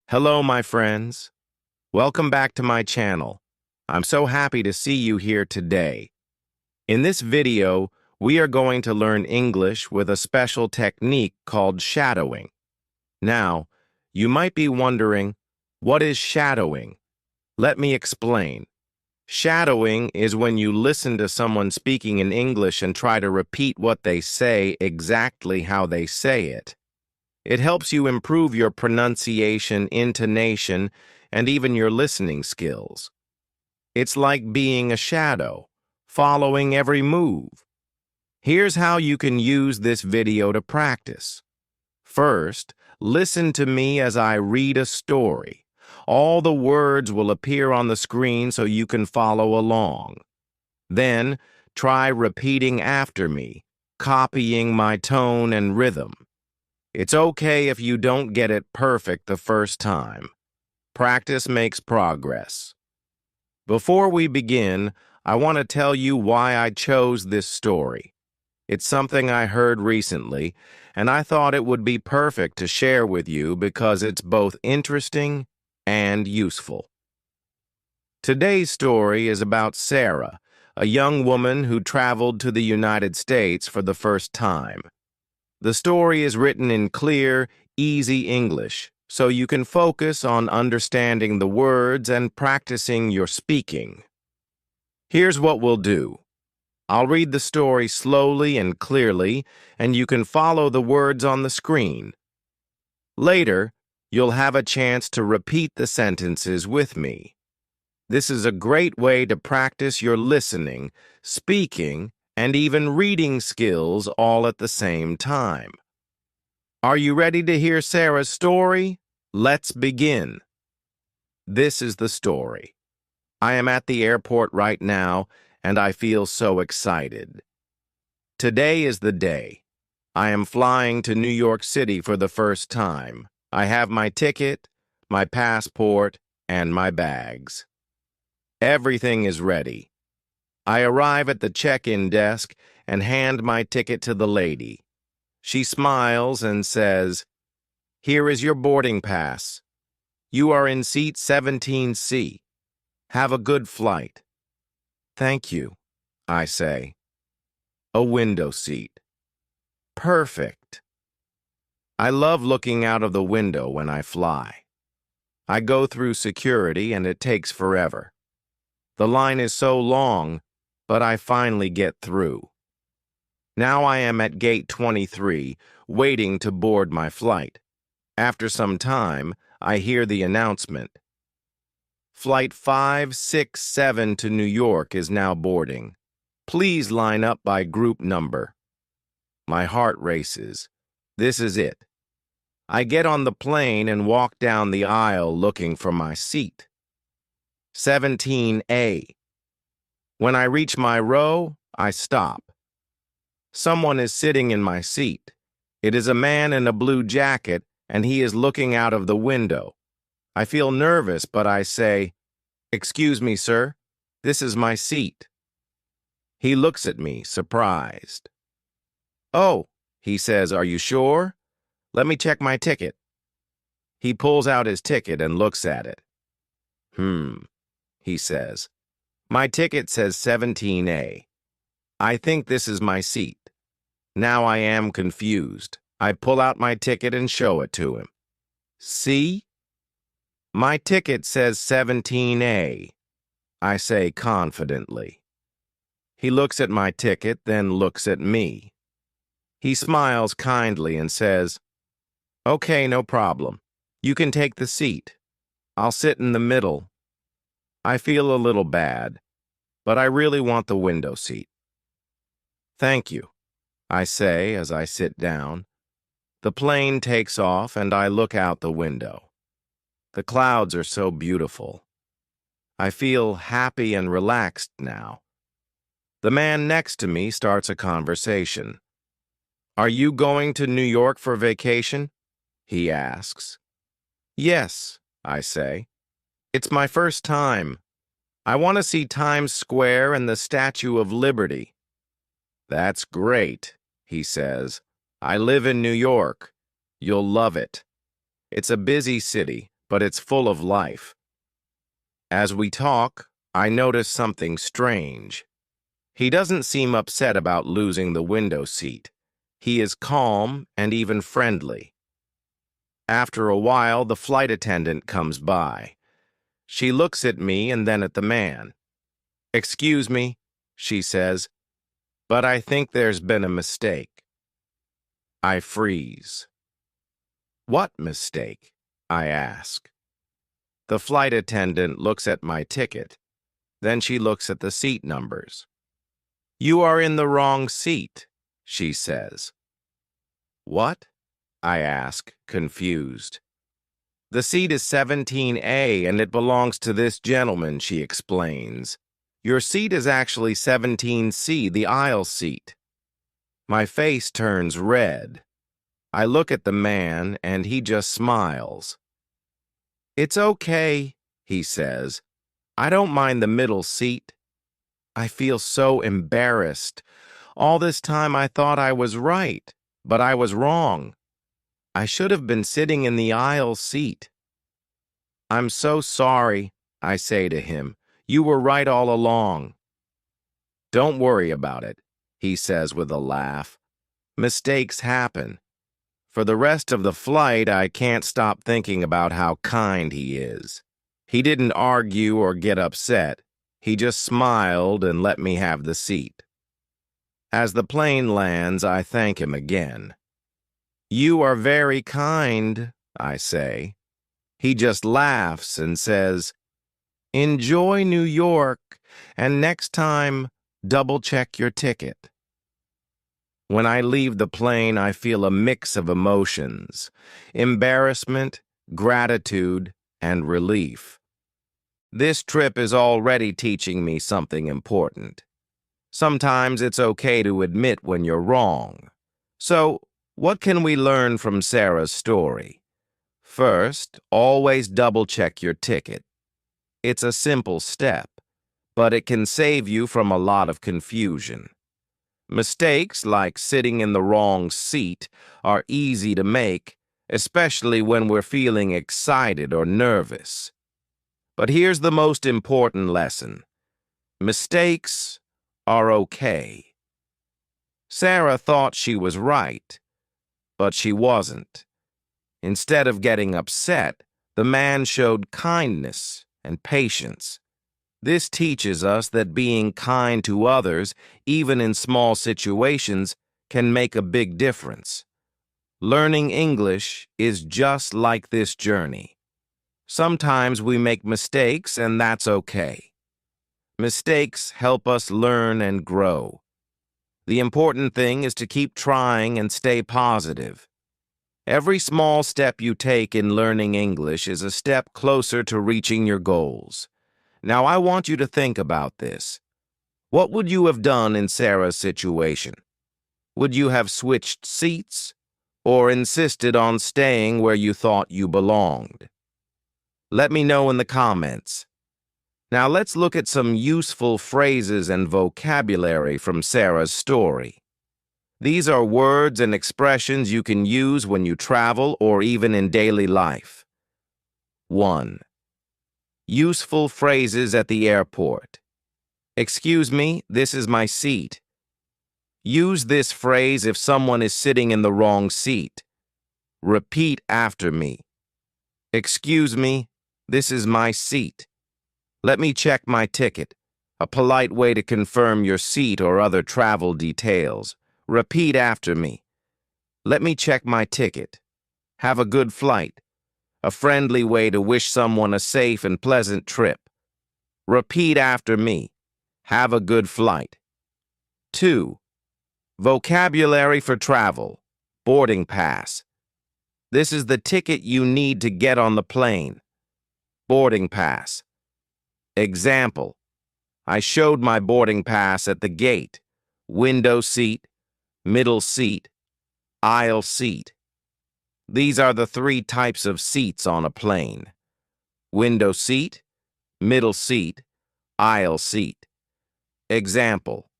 Hello, my friends. Welcome back to my channel. I'm so happy to see you here today. In this video, we are going to learn English with a special technique called shadowing. Now, you might be wondering, what is shadowing? Let me explain. Shadowing is when you listen to someone speaking in English and try to repeat what they say exactly how they say it. It helps you improve your pronunciation, intonation, and even your listening skills. It's like being a shadow, following every move. Here's how you can use this video to practice. First, listen to me as I read a story. All the words will appear on the screen so you can follow along. Then, try repeating after me, copying my tone and rhythm. It's okay if you don't get it perfect the first time. Practice makes progress. Before we begin, I want to tell you why I chose this story. It's something I heard recently, and I thought it would be perfect to share with you because it's both interesting and useful. Today's story is about Sarah, a young woman who traveled to the United States for the first time. The story is written in clear, easy English, so you can focus on understanding the words and practicing your speaking. Here's what we'll do. I'll read the story slowly and clearly, and you can follow the words on the screen. Later, you'll have a chance to repeat the sentences with me. This is a great way to practice your listening, speaking, and even reading skills all at the same time. Are you ready to hear Sarah's story? Let's begin. This is the story. I am at the airport right now, and I feel so excited. Today is the day. I am flying to New York City for the first time. I have my ticket, my passport, and my bags. Everything is ready. I arrive at the check-in desk and hand my ticket to the lady. She smiles and says, "Here is your boarding pass. You are in seat 17C. Have a good flight." "Thank you," I say. "A window seat. Perfect." I love looking out of the window when I fly. I go through security and it takes forever. The line is so long, but I finally get through. Now I am at gate 23, waiting to board my flight. After some time, I hear the announcement. Flight 567 to New York is now boarding. Please line up by group number. My heart races. This is it. I get on the plane and walk down the aisle looking for my seat. 17A. When I reach my row, I stop. Someone is sitting in my seat. It is a man in a blue jacket, and he is looking out of the window. I feel nervous, but I say, "Excuse me, sir, this is my seat." He looks at me, surprised. "Oh," he says, "are you sure? Let me check my ticket." He pulls out his ticket and looks at it. He says. My ticket says 17A. I think this is my seat. Now I am confused. I pull out my ticket and show it to him. "See? My ticket says 17A, I say confidently. He looks at my ticket, then looks at me. He smiles kindly and says, "Okay, no problem. You can take the seat. I'll sit in the middle." I feel a little bad, but I really want the window seat. "Thank you," I say as I sit down. The plane takes off and I look out the window. The clouds are so beautiful. I feel happy and relaxed now. The man next to me starts a conversation. "Are you going to New York for vacation?" he asks. "Yes," I say. "It's my first time. I want to see Times Square and the Statue of Liberty." "That's great," he says. "I live in New York. You'll love it. It's a busy city, but it's full of life. As we talk, I notice something strange. He doesn't seem upset about losing the window seat. He is calm and even friendly. After a while, the flight attendant comes by. She looks at me and then at the man. "Excuse me," she says, "but I think there's been a mistake." I freeze. "What mistake?" I ask. The flight attendant looks at my ticket. Then she looks at the seat numbers. "You are in the wrong seat," she says. "What?" I ask, confused. "The seat is 17A and it belongs to this gentleman," she explains. "Your seat is actually 17C, the aisle seat." My face turns red. I look at the man and he just smiles. "It's okay," he says. "I don't mind the middle seat." I feel so embarrassed. All this time I thought I was right, but I was wrong. I should have been sitting in the aisle seat. "I'm so sorry," I say to him. "You were right all along." "Don't worry about it," he says with a laugh. "Mistakes happen." For the rest of the flight, I can't stop thinking about how kind he is. He didn't argue or get upset. He just smiled and let me have the seat. As the plane lands, I thank him again. "You are very kind," I say. He just laughs and says, "Enjoy New York, and next time, double-check your ticket." When I leave the plane, I feel a mix of emotions: embarrassment, gratitude, and relief. This trip is already teaching me something important. Sometimes it's okay to admit when you're wrong. So, what can we learn from Sarah's story? First, always double-check your ticket. It's a simple step, but it can save you from a lot of confusion. Mistakes, like sitting in the wrong seat, are easy to make, especially when we're feeling excited or nervous. But here's the most important lesson: mistakes are okay. Sarah thought she was right, but she wasn't. Instead of getting upset, the man showed kindness and patience. This teaches us that being kind to others, even in small situations, can make a big difference. Learning English is just like this journey. Sometimes we make mistakes, and that's okay. Mistakes help us learn and grow. The important thing is to keep trying and stay positive. Every small step you take in learning English is a step closer to reaching your goals. Now, I want you to think about this. What would you have done in Sarah's situation? Would you have switched seats or insisted on staying where you thought you belonged? Let me know in the comments. Now let's look at some useful phrases and vocabulary from Sarah's story. These are words and expressions you can use when you travel or even in daily life. 1. Useful phrases at the airport. "Excuse me, this is my seat." Use this phrase if someone is sitting in the wrong seat. Repeat after me. "Excuse me, this is my seat." "Let me check my ticket." A polite way to confirm your seat or other travel details. Repeat after me. "Let me check my ticket." "Have a good flight." A friendly way to wish someone a safe and pleasant trip. Repeat after me. "Have a good flight." 2. Vocabulary for travel. Boarding pass. This is the ticket you need to get on the plane. Boarding pass. Example: I showed my boarding pass at the gate. Window seat, middle seat, aisle seat. These are the 3 types of seats on a plane: window seat, middle seat, aisle seat. Example: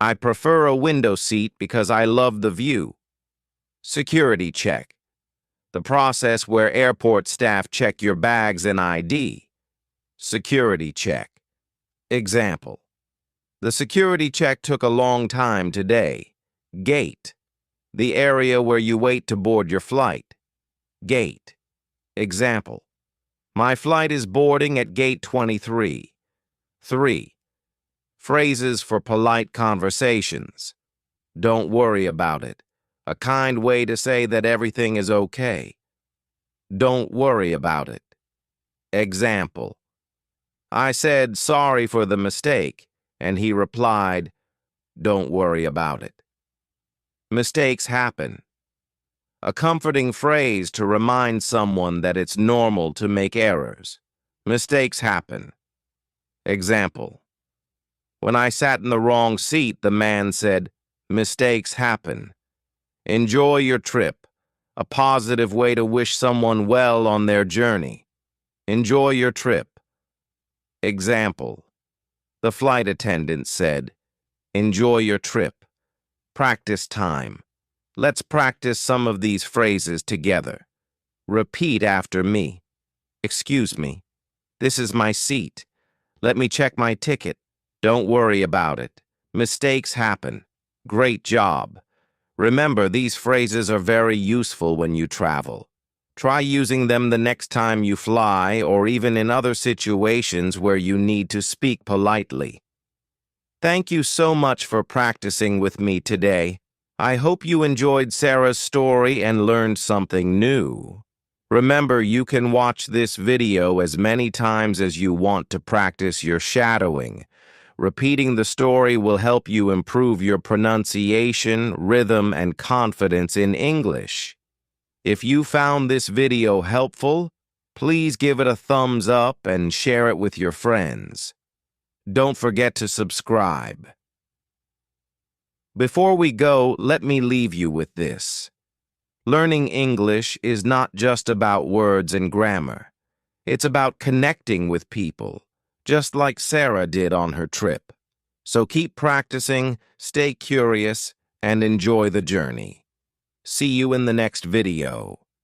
I prefer a window seat because I love the view. Security check. The process where airport staff check your bags and ID. Security check. Example. The security check took a long time today. Gate. The area where you wait to board your flight. Gate. Example. My flight is boarding at gate 23. 3. Phrases for polite conversations. Don't worry about it. A kind way to say that everything is okay. Don't worry about it. Example. I said sorry for the mistake, and he replied, don't worry about it. Mistakes happen. A comforting phrase to remind someone that it's normal to make errors. Mistakes happen. Example. When I sat in the wrong seat, the man said, mistakes happen. Enjoy your trip, a positive way to wish someone well on their journey. Enjoy your trip. Example. The flight attendant said, enjoy your trip. Practice time. Let's practice some of these phrases together. Repeat after me. Excuse me. This is my seat. Let me check my ticket. Don't worry about it. Mistakes happen. Great job. Remember, these phrases are very useful when you travel. Try using them the next time you fly or even in other situations where you need to speak politely. Thank you so much for practicing with me today. I hope you enjoyed Sarah's story and learned something new. Remember, you can watch this video as many times as you want to practice your shadowing. Repeating the story will help you improve your pronunciation, rhythm, and confidence in English. If you found this video helpful, please give it a thumbs up and share it with your friends. Don't forget to subscribe. Before we go, let me leave you with this. Learning English is not just about words and grammar. It's about connecting with people, just like Sarah did on her trip. So keep practicing, stay curious, and enjoy the journey. See you in the next video.